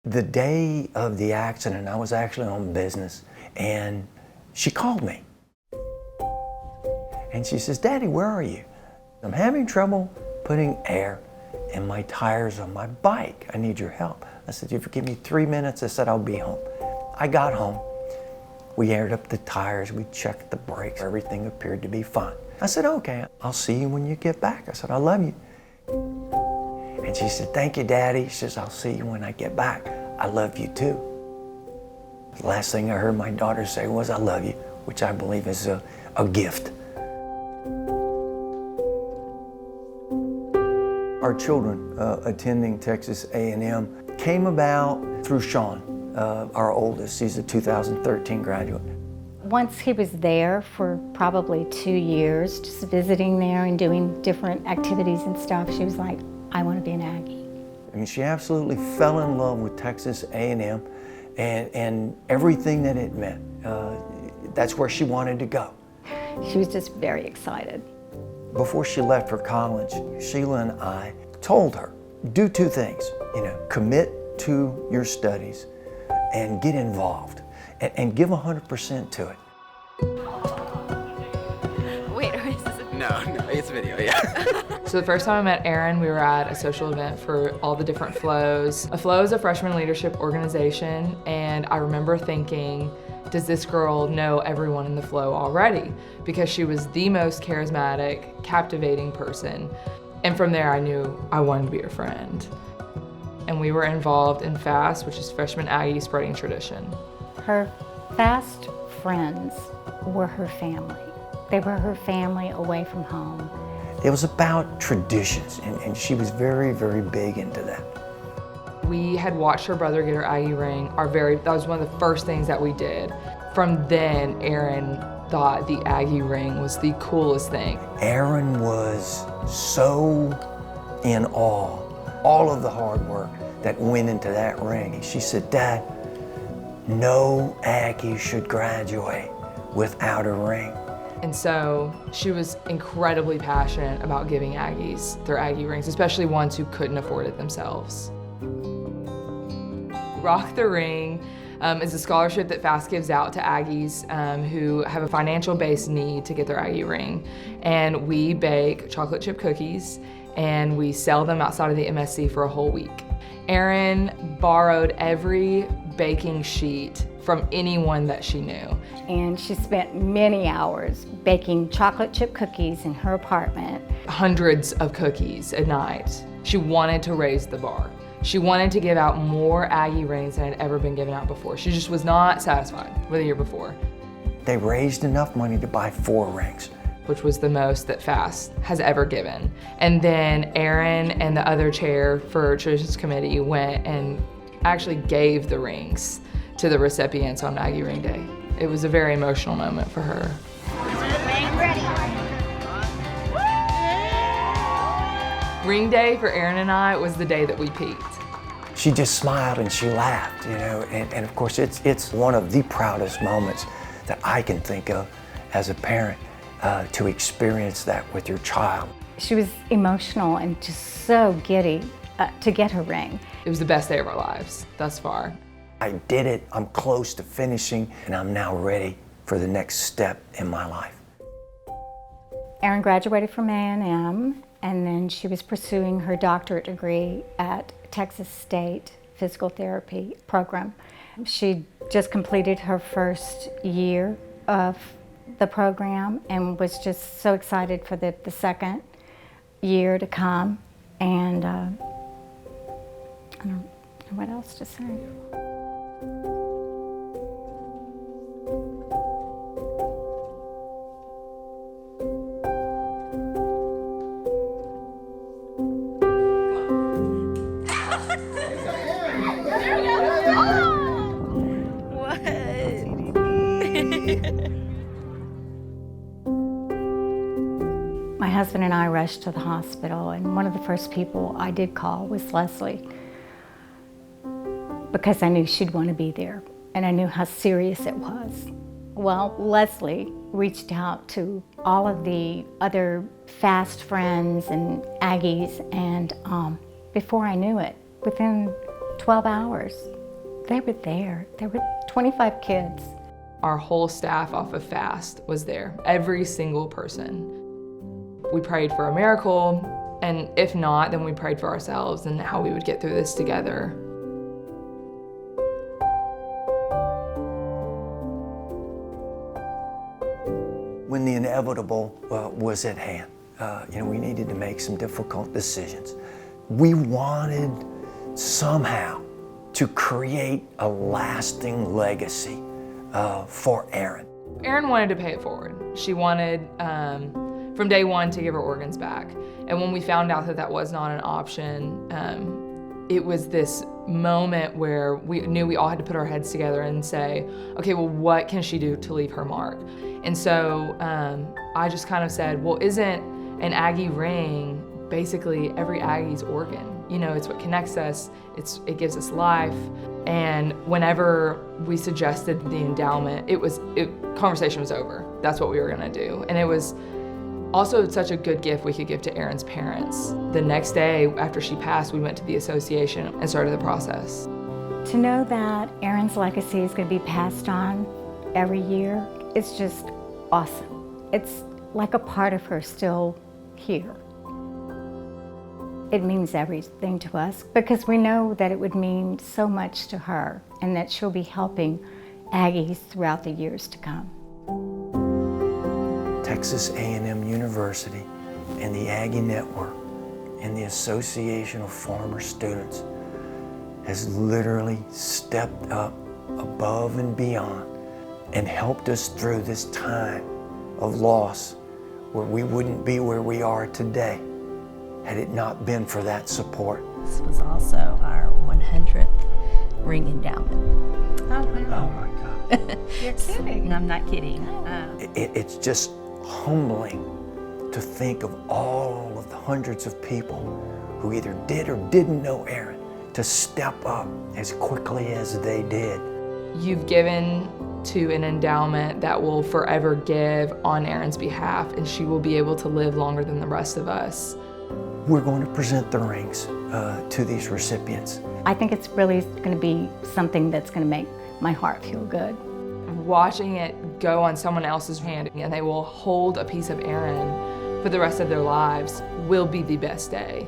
The day of the accident, I was actually on business, and she called me. And she says, "Daddy, where are you? I'm having trouble putting air in my tires on my bike. I need your help." I said, "If you give me 3 minutes," I said, "I'll be home." I got home. We aired up the tires, we checked the brakes, everything appeared to be fine. I said, "Okay, I'll see you when you get back." I said, "I love you." And she said, "Thank you, Daddy." She says, "I'll see you when I get back. I love you too." The last thing I heard my daughter say was, "I love you," which I believe is a gift. Our children attending Texas A&M came about through Sean, our oldest. He's a 2013 graduate. Once he was there for probably 2 years, just visiting there and doing different activities and stuff, she was like, "I want to be an Aggie." I mean, she absolutely fell in love with Texas A&M and everything that it meant. That's where she wanted to go. She was just very excited. Before she left for college, Sheila and I told her, do 2 things, commit to your studies and get involved and give 100% to it. Wait, is this a... No, it's a video, yeah. So the first time I met Erin, we were at a social event for all the different flows. A flow is a freshman leadership organization, and I remember thinking, does this girl know everyone in the flow already? Because she was the most charismatic, captivating person. And from there, I knew I wanted to be her friend. And we were involved in FAST, which is Freshman Aggie Spreading Tradition. Her fast friends were her family. They were her family away from home. It was about traditions, and she was very, very big into that. We had watched her brother get her Aggie ring. That was one of the first things that we did. From then, Erin thought the Aggie ring was the coolest thing. Erin was so in awe, all of the hard work that went into that ring. She said, "Dad, no Aggie should graduate without a ring." And so she was incredibly passionate about giving Aggies their Aggie rings, especially ones who couldn't afford it themselves. Rock the Ring is a scholarship that FAST gives out to Aggies who have a financial-based need to get their Aggie ring. And we bake chocolate chip cookies and we sell them outside of the MSC for a whole week. Erin borrowed every baking sheet from anyone that she knew. And she spent many hours baking chocolate chip cookies in her apartment. Hundreds of cookies a night. She wanted to raise the bar. She wanted to give out more Aggie rings than had ever been given out before. She just was not satisfied with the year before. They raised enough money to buy 4 rings. Which was the most that FAST has ever given. And then Erin and the other chair for Traditions Committee went and actually gave the rings to the recipients on Aggie Ring Day. It was a very emotional moment for her. Ring Day for Erin and I was the day that we peaked. She just smiled and she laughed, and of course it's one of the proudest moments that I can think of as a parent, to experience that with your child. She was emotional and just so giddy to get her ring. It was the best day of our lives thus far. I did it, I'm close to finishing, and I'm now ready for the next step in my life. Erin graduated from A&M, and then she was pursuing her doctorate degree at Texas State Physical Therapy Program. She just completed her first year of the program and was just so excited for the second year to come. And I don't know what else to say. My husband and I rushed to the hospital, and one of the first people I did call was Leslie, because I knew she'd want to be there, and I knew how serious it was. Well, Leslie reached out to all of the other FAST friends and Aggies, and before I knew it, within 12 hours. They were there. There were 25 kids. Our whole staff off of FAST was there, every single person. We prayed for a miracle, and if not, then we prayed for ourselves and how we would get through this together. When the inevitable was at hand, we needed to make some difficult decisions. We wanted somehow to create a lasting legacy for Erin. Erin wanted to pay it forward. She wanted, from day one, to give her organs back. And when we found out that that was not an option, it was this moment where we knew we all had to put our heads together and say, okay, well, what can she do to leave her mark? And so I just kind of said, well, isn't an Aggie ring basically every Aggie's organ? You know, it's what connects us, it gives us life. And whenever we suggested the endowment, conversation was over. That's what we were gonna do. And it was also such a good gift we could give to Erin's parents. The next day after she passed, we went to the association and started the process. To know that Erin's legacy is going to be passed on every year, it's just awesome. It's like a part of her still here. It means everything to us because we know that it would mean so much to her and that she'll be helping Aggies throughout the years to come. Texas A&M University and the Aggie Network and the Association of Former Students has literally stepped up above and beyond and helped us through this time of loss where we wouldn't be where we are today had it not been for that support. This was also our 100th ring endowment. Oh, wow. Oh my God. You're kidding. I'm not kidding. It's just humbling to think of all of the hundreds of people who either did or didn't know Erin to step up as quickly as they did. You've given to an endowment that will forever give on Erin's behalf, and she will be able to live longer than the rest of us. We're going to present the rings to these recipients. I think it's really going to be something that's going to make my heart feel good. Watching it go on someone else's hand and they will hold a piece of Erin for the rest of their lives will be the best day.